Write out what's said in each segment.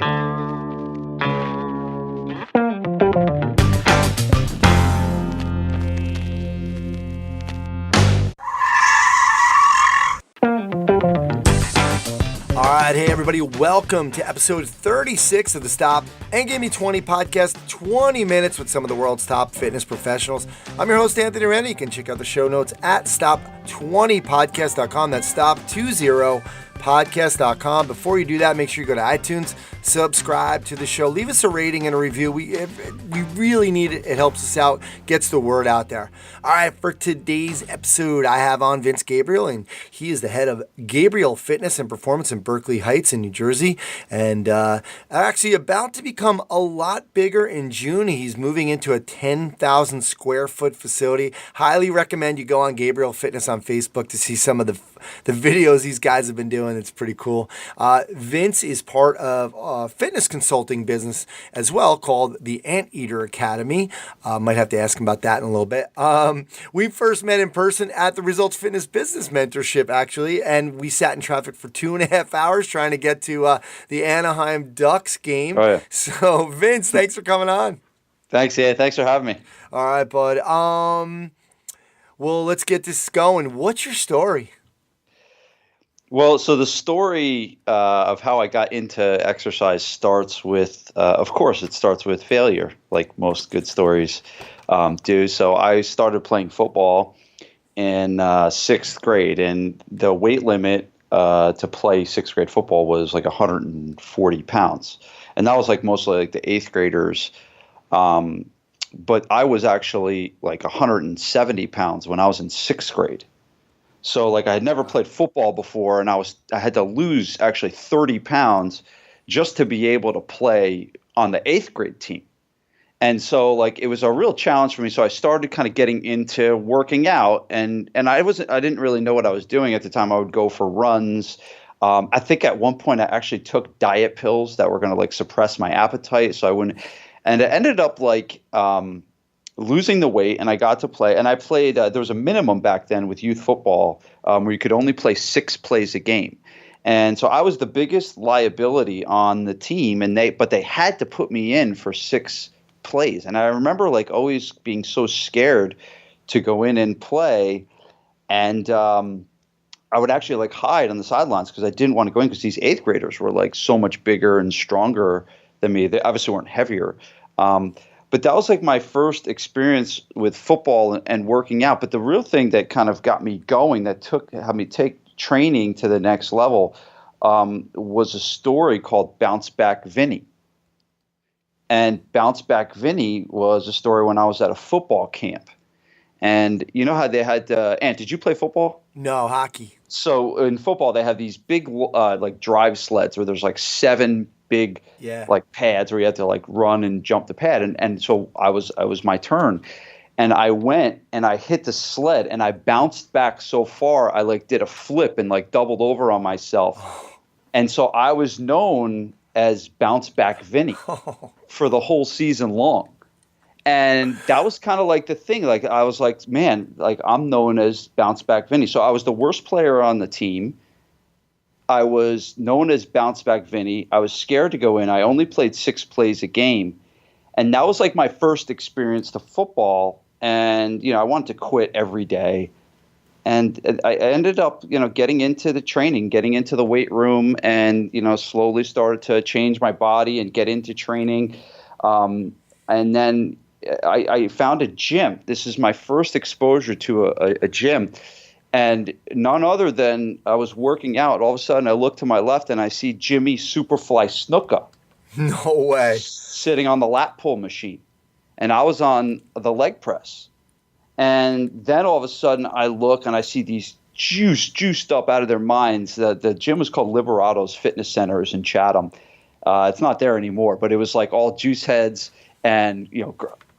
All right, hey everybody, welcome to episode 36 of the Stop and Give Me 20 podcast, 20 minutes with some of the world's top fitness professionals. I'm your host, Anthony Rennie. You can check out the show notes at stop20podcast.com. That's stop20podcast.com. Before you do that, make sure you go to iTunes, subscribe to the show, leave us a rating and a review. We really need it. It helps us out, gets the word out there. All right, for today's episode, I have on Vince Gabriele, and he is the head of Gabriele Fitness and Performance in Berkeley Heights in New Jersey, and actually about to become a lot bigger in June. He's moving into a 10,000 square foot facility. Highly recommend you go on Gabriele Fitness on Facebook to see some of the videos these guys have been doing. It's pretty cool. Vince is part of a fitness consulting business as well called the Anteater Academy. Might have to ask him about that in a little bit. We first met in person at the Results Fitness Business Mentorship, actually, and we sat in traffic for 2.5 hours trying to get to the Anaheim Ducks game. Oh, yeah. So, Vince, thanks for coming on. Thanks, yeah. Thanks for having me. All right, bud. Well, let's get this going. What's your story? Well, so the story of how I got into exercise starts with, of course, it starts with failure, like most good stories do. So I started playing football in sixth grade, and the weight limit to play sixth grade football was like 140 pounds. And that was like mostly like the eighth graders. But I was actually like 170 pounds when I was in sixth grade. So like I had never played football before, and I had to lose actually 30 pounds just to be able to play on the eighth grade team. And so like it was a real challenge for me. So I started kind of getting into working out, and I didn't really know what I was doing at the time. I would go for runs. I think at one point I actually took diet pills that were going to like suppress my appetite, so I wouldn't. And it ended up like losing the weight, and I got to play. And I played. There was a minimum back then with youth football where you could only play 6 plays a game, and so I was the biggest liability on the team. But they had to put me in for 6 plays, and I remember like always being so scared to go in and play, and I would actually like hide on the sidelines because I didn't want to go in because these eighth graders were like so much bigger and stronger than me. They obviously weren't heavier. But that was like my first experience with football and working out. But the real thing that kind of got me going, that had me take training to the next level, was a story called Bounce Back Vinny. And Bounce Back Vinny was a story when I was at a football camp. And you know how they had Ant, did you play football? No, hockey. So in football, they have these big like drive sleds where there's like 7 big like pads where you had to like run and jump the pad, and so I was my turn, and I went and I hit the sled and I bounced back so far I like did a flip and like doubled over on myself, and so I was known as Bounce Back Vinny for the whole season long. And that was kind of like the thing. Like I was like, man, like I'm known as Bounce Back Vinny. So I was the worst player on the team. I was known as Bounce Back Vinny. I was scared to go in. I only played 6 plays a game. And that was like my first experience to football. And, you know, I wanted to quit every day. And I ended up, you know, getting into the training, getting into the weight room, and, you know, slowly started to change my body and get into training. And then I found a gym. This is my first exposure to a gym. And none other than I was working out. All of a sudden, I look to my left and I see Jimmy Superfly Snuka. No way. Sitting on the lat pull machine. And I was on the leg press. And then all of a sudden, I look and I see these juiced up out of their minds. The gym was called Liberatos Fitness Centers in Chatham. It's not there anymore, but it was like all juice heads and, you know,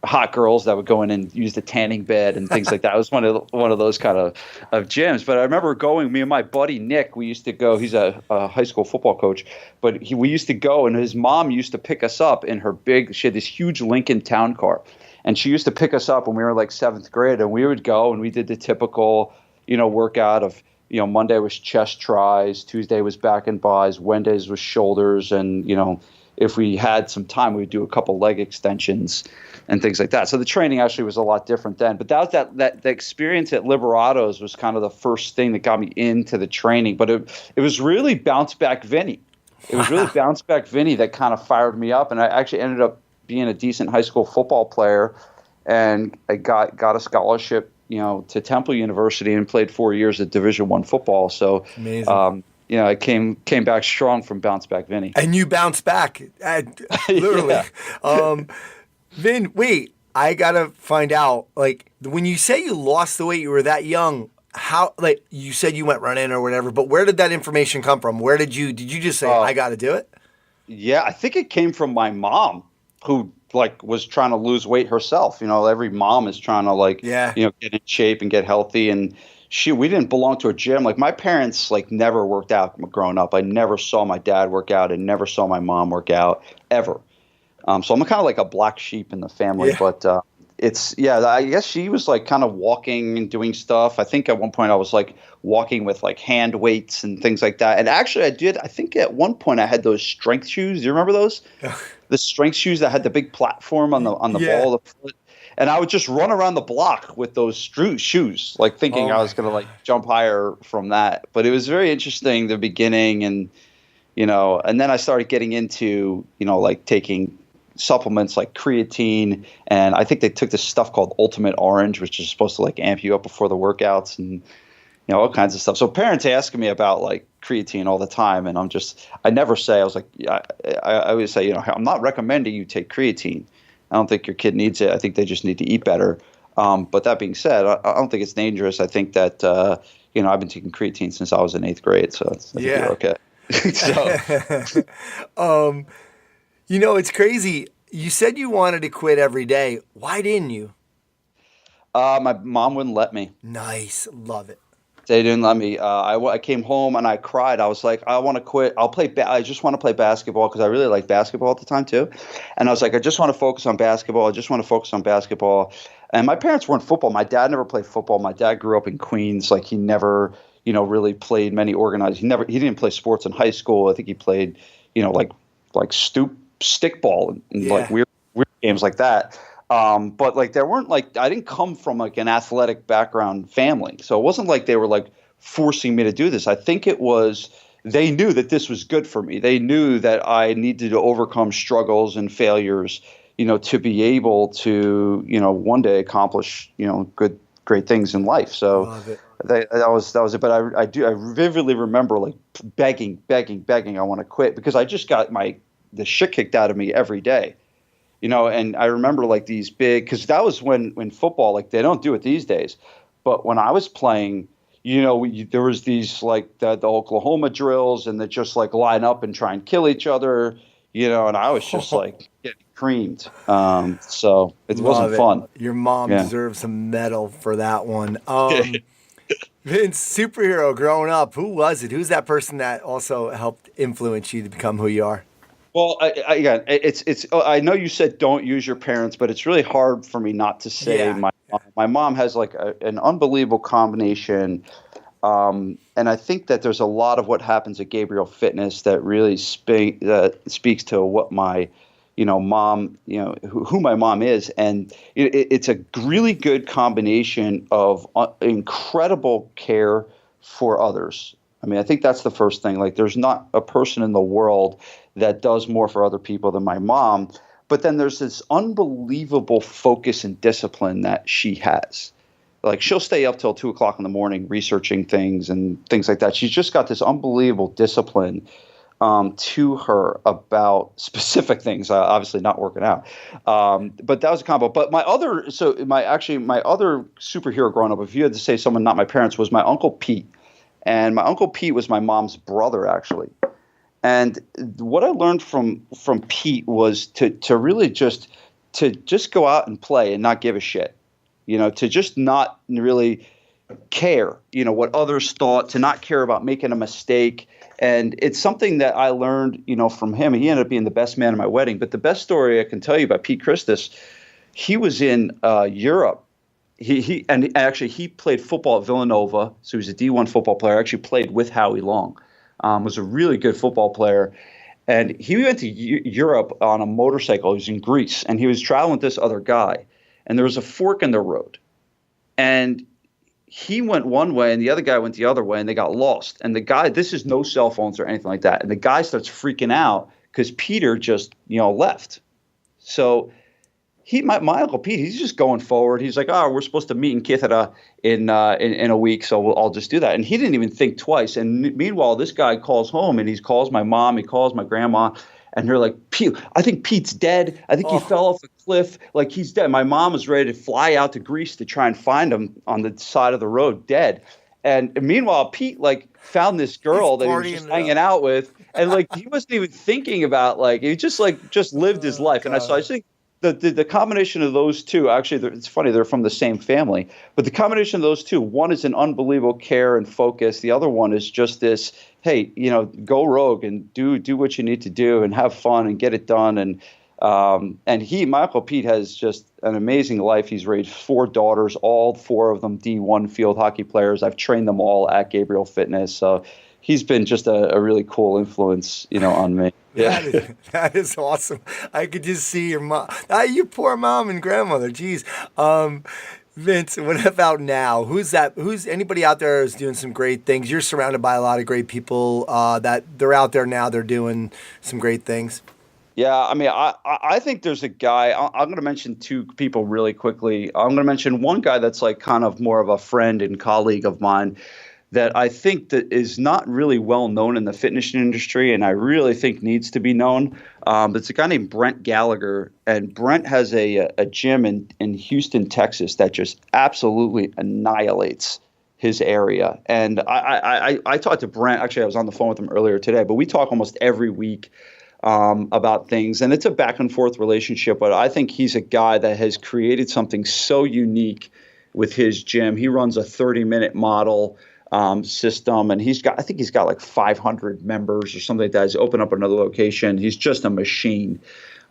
hot girls that would go in and use the tanning bed and things like that. It was one of those kind of gyms. But I remember going, me and my buddy Nick, we used to go. He's a high school football coach, but we used to go, and his mom used to pick us up in her she had this huge Lincoln Town Car, and she used to pick us up when we were like 7th grade, and we would go and we did the typical, you know, workout of, you know, Monday was chest tries, Tuesday was back and buys, Wednesdays was shoulders, and, you know, if we had some time, we'd do a couple leg extensions and things like that. So the training actually was a lot different then. But that was the experience at Liberatos was kind of the first thing that got me into the training. But it was really bounce back Vinny. It was really bounce back Vinny that kind of fired me up, and I actually ended up being a decent high school football player, and I got a scholarship, to Temple University and played 4 years at Division I football. So amazing. I came back strong from bounce back Vinny. And you bounced back, literally. Vin, wait, I gotta find out. Like, when you say you lost the weight, you were that young. How, like, you said you went running or whatever, but where did that information come from? Did you just say, I got to do it? Yeah, I think it came from my mom, who was trying to lose weight herself. Every mom is trying to get in shape and get healthy. And we didn't belong to a gym. Like, my parents never worked out growing up. I never saw my dad work out and never saw my mom work out ever. So I'm kind of like a black sheep in the family, but I guess she was kind of walking and doing stuff. I think at one point I was walking with hand weights and things like that. And actually I think at one point I had those strength shoes. Do you remember those? The strength shoes that had the big platform on the ball of the foot. And I would just run around the block with those shoes, thinking I was going to jump higher from that. But it was very interesting, the beginning, and and then I started getting into, taking supplements like creatine, and I think they took this stuff called Ultimate Orange, which is supposed to amp you up before the workouts, and all kinds of stuff. So parents asking me about creatine all the time, and I never say. I was I always say, I'm not recommending you take creatine. I don't think your kid needs it. I think they just need to eat better. But that being said, I don't think it's dangerous. I think that I've been taking creatine since I was in 8th grade, so I think you're okay. So. It's crazy. You said you wanted to quit every day. Why didn't you? My mom wouldn't let me. Nice. Love it. They didn't let me. I came home and I cried. I was like, I want to quit. I just want to play basketball because I really liked basketball at the time too. And I was like, I just want to focus on basketball. And my parents weren't football. My dad never played football. My dad grew up in Queens. He never, really played many organized. He didn't play sports in high school. I think he played, stickball and weird games like that. But there weren't I didn't come from an athletic background family. So it wasn't they were forcing me to do this. I think it was they knew that this was good for me. They knew that I needed to overcome struggles and failures, to be able to, one day accomplish, great things in life. So that was it. But I vividly remember begging, I want to quit because I just got the shit kicked out of me every day, and I remember these big, because that was when football, they don't do it these days, but when I was playing, there was these the Oklahoma drills, and they just line up and try and kill each other, and I was just getting creamed. So it wasn't fun. Your mom deserves some medal for that one. Vince, superhero growing up, who was it? Who's that person that also helped influence you to become who you are? Well, again, it's. I know you said don't use your parents, but it's really hard for me not to say my mom. My mom has an unbelievable combination, and I think that there's a lot of what happens at Gabriele Fitness that really speaks to what my, mom, who my mom is, and it's a really good combination of incredible care for others. I mean, I think that's the first thing. There's not a person in the world that does more for other people than my mom. But then there's this unbelievable focus and discipline that she has. She'll stay up till 2 o'clock in the morning researching things and things like that. She's just got this unbelievable discipline to her about specific things. Obviously not working out, but that was a combo. But my other superhero growing up, if you had to say someone not my parents, was my Uncle Pete. And my Uncle Pete was my mom's brother, actually. And what I learned from Pete was to really just go out and play and not give a shit, to just not really care, what others thought, to not care about making a mistake. And it's something that I learned, from him. He ended up being the best man at my wedding. But the best story I can tell you about Pete Christus, he was in Europe. He played football at Villanova, so he was a D1 football player. Actually played with Howie Long. Was a really good football player, And he went to Europe on a motorcycle. He was in Greece, and he was traveling with this other guy. And there was a fork in the road. And he went one way, and the other guy went the other way, and they got lost. And the guy, this is no cell phones or anything like that. And the guy starts freaking out because Peter just, left. So my Uncle Pete, he's just going forward. He's like, oh, we're supposed to meet in Kithara in a week, so I'll just do that. And he didn't even think twice. And meanwhile, this guy calls home, and he calls my mom, he calls my grandma, and they're like, Pete, I think Pete's dead. I think he fell off a cliff. Like, he's dead. My mom was ready to fly out to Greece to try and find him on the side of the road, dead. And meanwhile, Pete, found this girl that he was just hanging out with. And, he wasn't even thinking about, he just lived his life. And so I think the combination of those two, actually, it's funny, they're from the same family, but the combination of those two, one is an unbelievable care and focus. The other one is just this, hey, go rogue and do what you need to do and have fun and get it done. And my Uncle Pete has just an amazing life. He's raised 4 daughters, all 4 of them D1 field hockey players. I've trained them all at Gabriele Fitness. So he's been just a really cool influence, on me. Yeah. That is awesome. I could just see your mom. You poor mom and grandmother. Jeez. Vince, what about now? Who's anybody out there who's doing some great things? You're surrounded by a lot of great people that they're out there now. They're doing some great things. Yeah, I mean, I think there's a guy. I'm going to mention 2 people really quickly. I'm going to mention one guy that's kind of more of a friend and colleague of mine that I think that is not really well known in the fitness industry, and I really think needs to be known. It's a guy named Brent Gallagher, and Brent has a gym in Houston, Texas, that just absolutely annihilates his area. And I talked to Brent. Actually, I was on the phone with him earlier today, but we talk almost every week about things, and it's a back and forth relationship. But I think he's a guy that has created something so unique with his gym. He runs a 30-minute model system, and I think he's got 500 members or something like that. He's opened up another location. He's just a machine.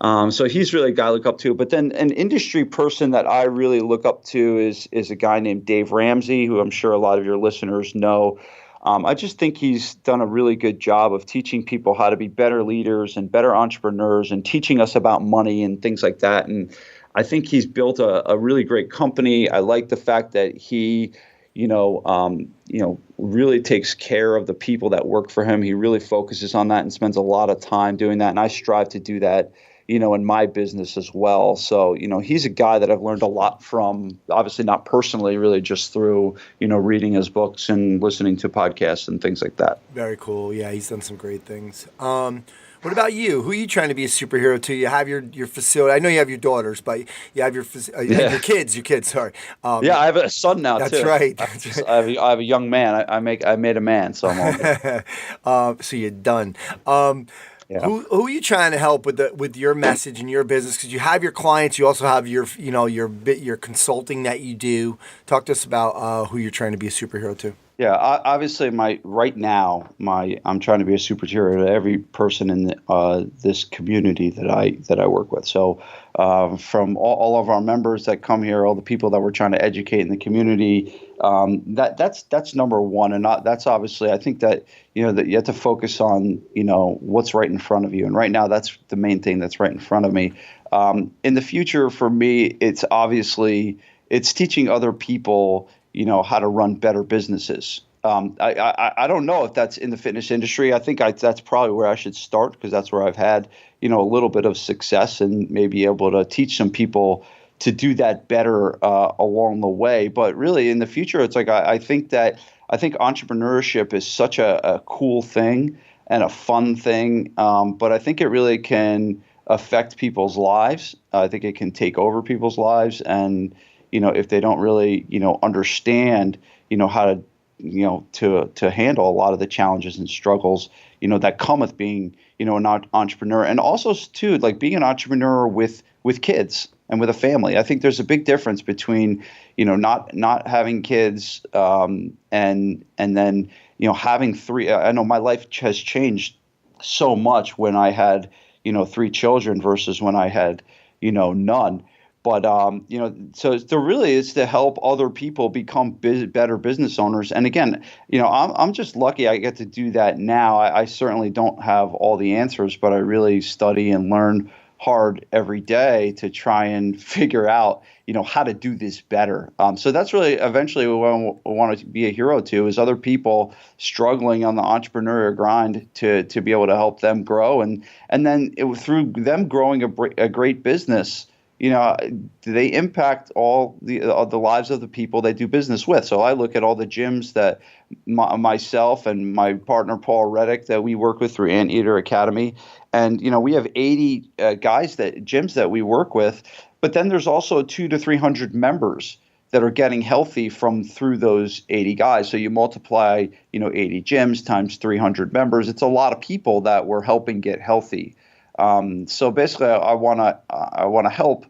So he's really a guy I look up to. But then an industry person that I really look up to is a guy named Dave Ramsey, who I'm sure a lot of your listeners know. I just think he's done a really good job of teaching people how to be better leaders and better entrepreneurs and teaching us about money and things like that. And I think he's built a really great company. I like the fact that he really takes care of the people that work for him. He really focuses on that and spends a lot of time doing that. And I strive to do that, in my business as well. So, he's a guy that I've learned a lot from, obviously not personally, really just through, reading his books and listening to podcasts and things like that. Very cool. Yeah, he's done some great things. What about you? Who are you trying to be a superhero to? You have your facility. I know you have your daughters, but you have your kids. Your kids. Sorry. I have a son now that's too. Right. I have a young man. I made a man, so I'm all good. So you're done. Yeah. Who are you trying to help with your message and your business? Because you have your clients, you also have your consulting that you do. Talk to us about who you're trying to be a superhero to. Yeah, obviously, I'm trying to be a superhero to every person in this community that I work with. So, from all of our members that come here, all the people that we're trying to educate in the community, that's number one. And that's obviously, I think that that you have to focus on what's right in front of you. And right now, that's the main thing that's right in front of me. In the future, for me, it's teaching other people how to run better businesses. I don't know if that's in the fitness industry. I think that's probably where I should start, because that's where I've had, a little bit of success and maybe able to teach some people to do that better along the way. But really in the future, it's I think entrepreneurship is such a cool thing and a fun thing. But I think it really can affect people's lives. I think it can take over people's lives. And if they don't really, understand, how to handle a lot of the challenges and struggles, that come with being, an entrepreneur, and also too, being an entrepreneur with kids and with a family. I think there's a big difference between, not having kids, and then, having 3. I know my life has changed so much when I had, 3 children versus when I had, none. But so there really is to help other people become better business owners. And again, I'm just lucky I get to do that now. I certainly don't have all the answers, but I really study and learn hard every day to try and figure out, how to do this better. So that's really eventually what I want to be a hero to, is other people struggling on the entrepreneurial grind to be able to help them grow. And then through them growing a great business, they impact all the lives of the people they do business with. So I look at all the gyms that myself and my partner Paul Reddick that we work with through Anteater Academy, and we have 80 gyms that we work with. But then there's also 200 to 300 members that are getting healthy through those 80 guys. So you multiply 80 gyms times 300 members. It's a lot of people that we're helping get healthy. So basically, I want to help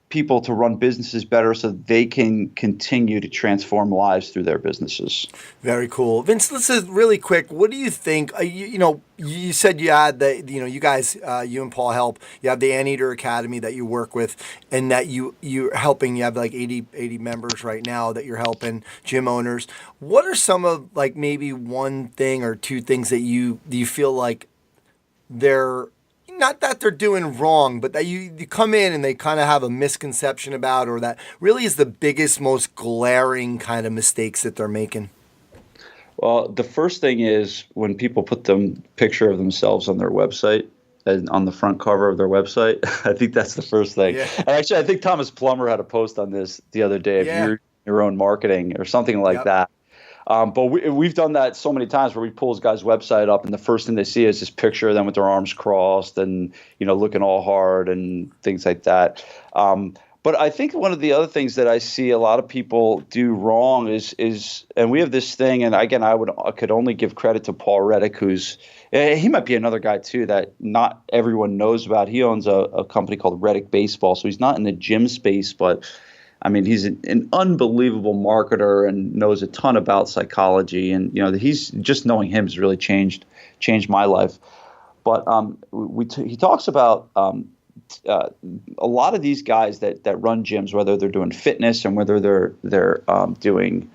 people to run businesses better so they can continue to transform lives through their businesses. Very cool. Vince, listen really quick. What do you think? You said you had you guys, you and Paul help. You have the Anteater Academy that you work with, and that you're helping. You have like 80 members right now that you're helping, gym owners. What are some of maybe one thing or two things that you feel like they're, not that they're doing wrong, but that you come in and they kind of have a misconception about, or that really is the biggest, most glaring kind of mistakes that they're making? Well, the first thing is when people put the picture of themselves on their website and on the front cover of their website. I think that's the first thing. Yeah. And actually, I think Thomas Plummer had a post on this the other day. If you're your own marketing or something like that. But we've done that so many times where we pull this guy's website up and the first thing they see is this picture of them with their arms crossed and, looking all hard and things like that. But I think one of the other things that I see a lot of people do wrong is and we have this thing, and again, I could only give credit to Paul Reddick, he might be another guy too that not everyone knows about. He owns a company called Reddick Baseball. So he's not in the gym space, but I mean, he's an unbelievable marketer and knows a ton about psychology. And, he's just knowing him has really changed my life. But he talks about a lot of these guys that run gyms, whether they're doing fitness and whether they're doing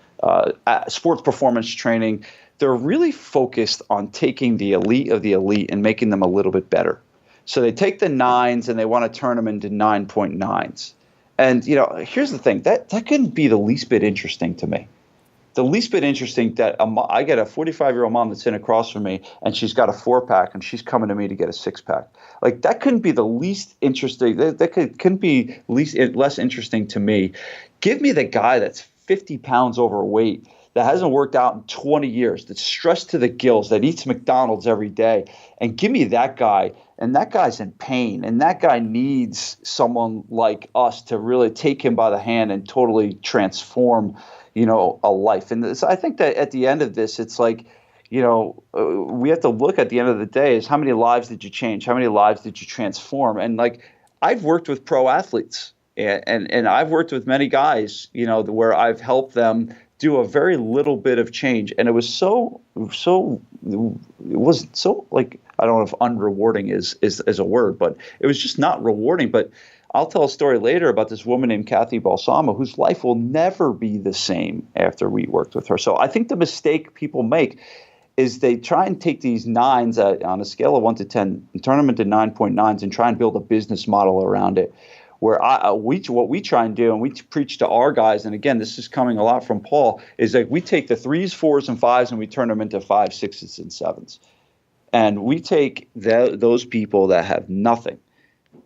sports performance training, they're really focused on taking the elite of the elite and making them a little bit better. So they take the 9s and they want to turn them into 9.9s. And, here's the thing, that couldn't be the least bit interesting to me. The least bit interesting that I get a 45-year-old mom that's sitting across from me and she's got a 4-pack and she's coming to me to get a 6-pack. Like, that couldn't be the least interesting. That couldn't be less interesting to me. Give me the guy that's 50 pounds overweight, that hasn't worked out in 20 years, that's stressed to the gills, that eats McDonald's every day, and give me that guy. And that guy's in pain, and that guy needs someone like us to really take him by the hand and totally transform, a life. And I think that at the end of this, it's like, we have to look at the end of the day is how many lives did you change? How many lives did you transform? And I've worked with pro athletes, and I've worked with many guys, where I've helped them do a very little bit of change. And it was I don't know if unrewarding is a word, but it was just not rewarding. But I'll tell a story later about this woman named Kathy Balsamo, whose life will never be the same after we worked with her. So I think the mistake people make is they try and take these 9s on a scale of 1 to 10 and turn them into 9.9s and try and build a business model around it. Where what we try and do, and we preach to our guys, and again, this is coming a lot from Paul, is like we take the 3s, 4s, and 5s and we turn them into 5s, 6s, and 7s. And we take those people that have nothing,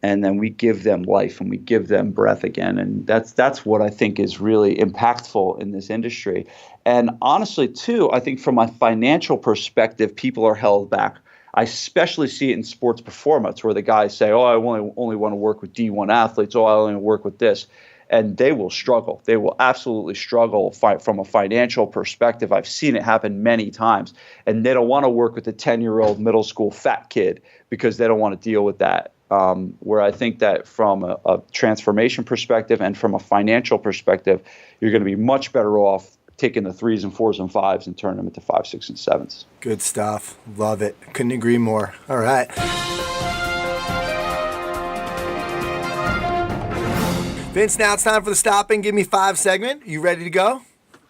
and then we give them life and we give them breath again. And that's what I think is really impactful in this industry. And honestly, too, I think from a financial perspective, people are held back. I especially see it in sports performance where the guys say, I only want to work with D1 athletes. I only work with this. And they will struggle. They will absolutely struggle from a financial perspective. I've seen it happen many times. And they don't want to work with a 10-year-old middle school fat kid because they don't want to deal with that. Where I think that from a transformation perspective and from a financial perspective, you're going to be much better off taking the 3s and 4s and 5s and turning them into 5s, 6s, and 7s. Good stuff. Love it. Couldn't agree more. All right. Vince, now it's time for the Stop and Give Me Five segment. You ready to go?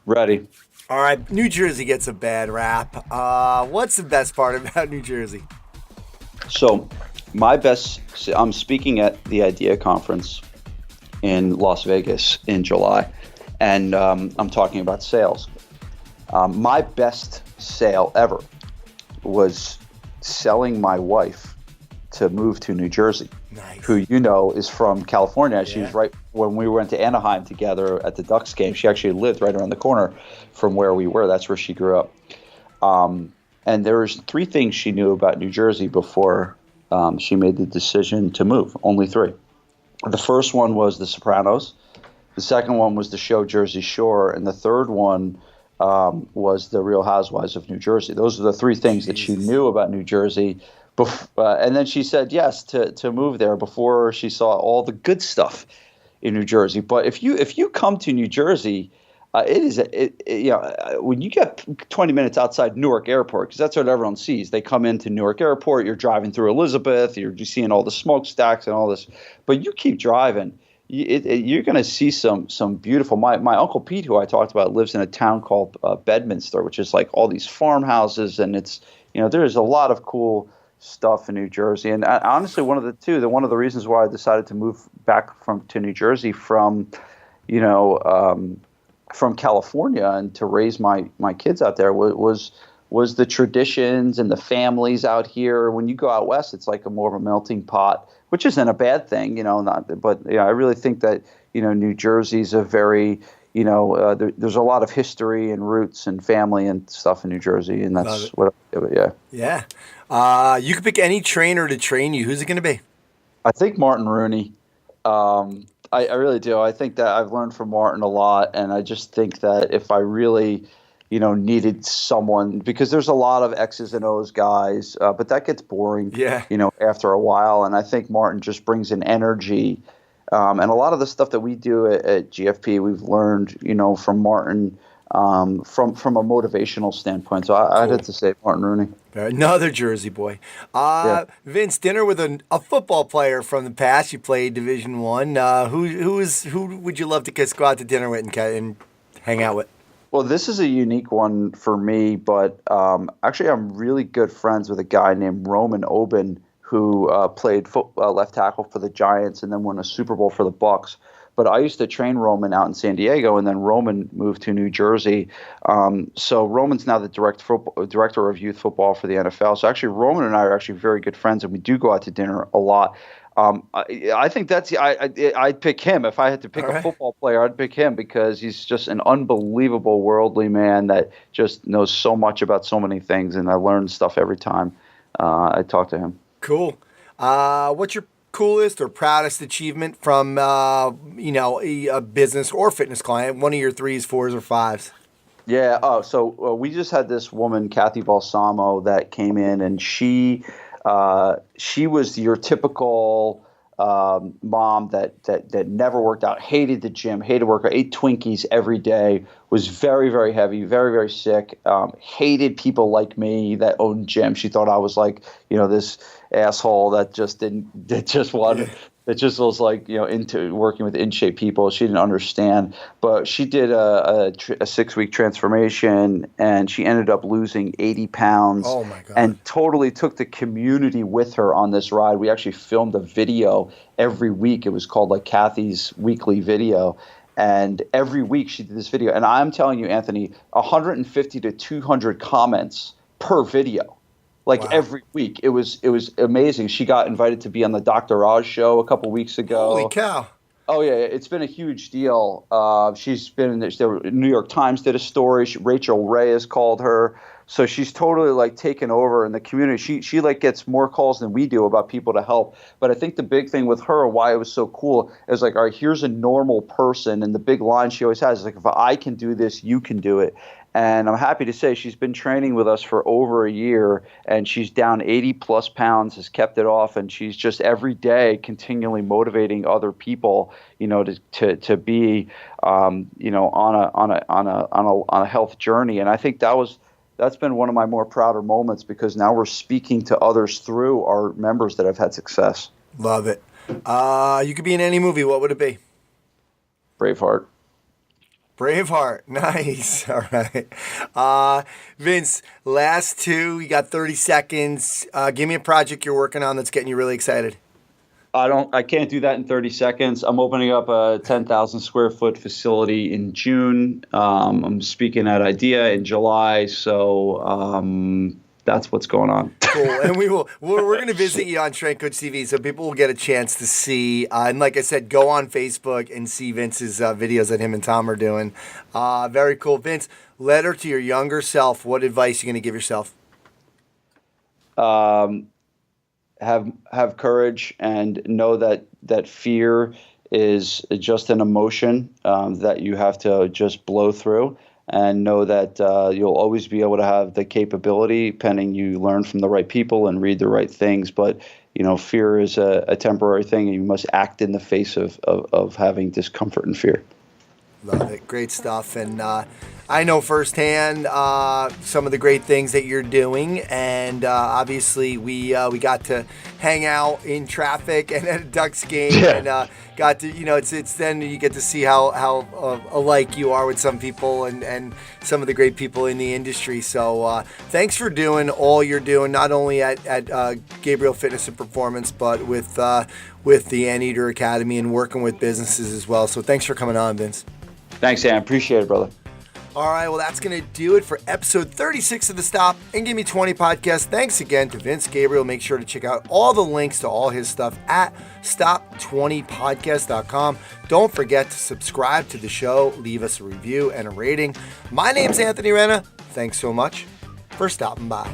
Ready. All right, New Jersey gets a bad rap. What's the best part about New Jersey? So, I'm speaking at the IDEA conference in Las Vegas in July, and I'm talking about sales. My best sale ever was selling my wife to move to New Jersey. Nice. Who you know is from California. Yeah. She was right when we went to Anaheim together at the Ducks game. She actually lived right around the corner from where we were. That's where she grew up. And there was 3 things she knew about New Jersey before she made the decision to move. Only 3. The first one was The Sopranos. The second one was the show Jersey Shore. And the third one was The Real Housewives of New Jersey. Those are the 3 things that she knew about New Jersey. And then she said yes to move there before she saw all the good stuff in New Jersey. But if you come to New Jersey, when you get 20 minutes outside Newark Airport, because that's what everyone sees. They come into Newark Airport. You're driving through Elizabeth. You're just seeing all the smokestacks and all this. But you keep driving. You're going to see some beautiful. My Uncle Pete, who I talked about, lives in a town called Bedminster, which is like all these farmhouses, and it's there's a lot of cool stuff in New Jersey. And honestly, one of the reasons why I decided to move back to New Jersey from California and to raise my kids out there was the traditions and the families out here. When you go out west, it's like more of a melting pot, which isn't a bad thing, I really think that New Jersey's a very there's a lot of history and roots and family and stuff in New Jersey, and that's what. Yeah. You could pick any trainer to train you. Who's it going to be? I think Martin Rooney. I really do. I think that I've learned from Martin a lot, and I just think that if I really, needed someone, because there's a lot of X's and O's guys, but that gets boring. Yeah. After a while, and I think Martin just brings an energy. And a lot of the stuff that we do at GFP, we've learned, from Martin, from a motivational standpoint. So I'd have to say Martin Rooney. Another Jersey boy. Vince, dinner with a football player from the past. You played Division One. Who would you love to go out to dinner with and hang out with? Well, this is a unique one for me, but actually I'm really good friends with a guy named Roman Oben, who played left tackle for the Giants and then won a Super Bowl for the Bucks. But I used to train Roman out in San Diego, and then Roman moved to New Jersey. So Roman's now the director of youth football for the NFL. So actually, Roman and I are actually very good friends, and we do go out to dinner a lot. I think I'd pick him. If I had to pick a football player, I'd pick him because he's just an unbelievable worldly man that just knows so much about so many things, and I learn stuff every time I talk to him. Cool. What's your coolest or proudest achievement from a business or fitness client? One of your 3s, 4s, or 5s? Yeah. Oh, so we just had this woman, Kathy Balsamo, that came in, and she was your typical mom that never worked out, hated the gym, hated work, ate Twinkies every day, was very, very heavy, very, very sick, hated people like me that owned gyms. She thought I was like, this asshole that just was like, into working with in-shape people. She didn't understand, but she did a 6-week transformation, and she ended up losing 80 pounds. Oh my God. And totally took the community with her on this ride. We actually filmed a video every week. It was called like Kathy's weekly video. And every week she did this video. And I'm telling you, Anthony, 150 to 200 comments per video. Like every week. It was amazing. She got invited to be on the Dr. Oz show a couple weeks ago. Holy cow. Oh, yeah. It's been a huge deal. She's been in the New York Times did a story. Rachel Ray has called her. So she's totally like taken over in the community. She like gets more calls than we do about people to help. But I think the big thing with her, why it was so cool, is like, all right, here's a normal person. And the big line she always has is like, if I can do this, you can do it. And I'm happy to say she's been training with us for over a year, and she's down 80 plus pounds, has kept it off, and she's just every day continually motivating other people, to be, on a health journey. And I think that's been one of my more prouder moments, because now we're speaking to others through our members that have had success. Love it. You could be in any movie. What would it be? Braveheart. Braveheart. Nice. All right. Vince, last two. You got 30 seconds. Give me a project you're working on that's getting you really excited. I can't do that in 30 seconds. I'm opening up a 10,000 square foot facility in June. I'm speaking at IDEA in July. So that's what's going on. Cool. And we're going to visit you on Strength Coach TV, so people will get a chance to see. And like I said, go on Facebook and see Vince's videos that him and Tom are doing. Very cool. Vince, letter to your younger self. What advice are you going to give yourself? Have courage and know that fear is just an emotion that you have to just blow through. And know that you'll always be able to have the capability, pending you learn from the right people and read the right things. But, fear is a temporary thing, and you must act in the face of having discomfort and fear. Love it. Great stuff. And I know firsthand some of the great things that you're doing. And obviously we got to hang out in traffic and at a Ducks game. Yeah. And got to, it's then you get to see how alike you are with some people and some of the great people in the industry. So thanks for doing all you're doing, not only at Gabriele Fitness and Performance, but with the Anteater Academy and working with businesses as well. So thanks for coming on, Vince. Thanks, Sam. Appreciate it, brother. All right, well, that's going to do it for episode 36 of the Stop and Give Me 20 podcast. Thanks again to Vince Gabriele. Make sure to check out all the links to all his stuff at stop20podcast.com. Don't forget to subscribe to the show, leave us a review and a rating. My name's Anthony Renna. Thanks so much for stopping by.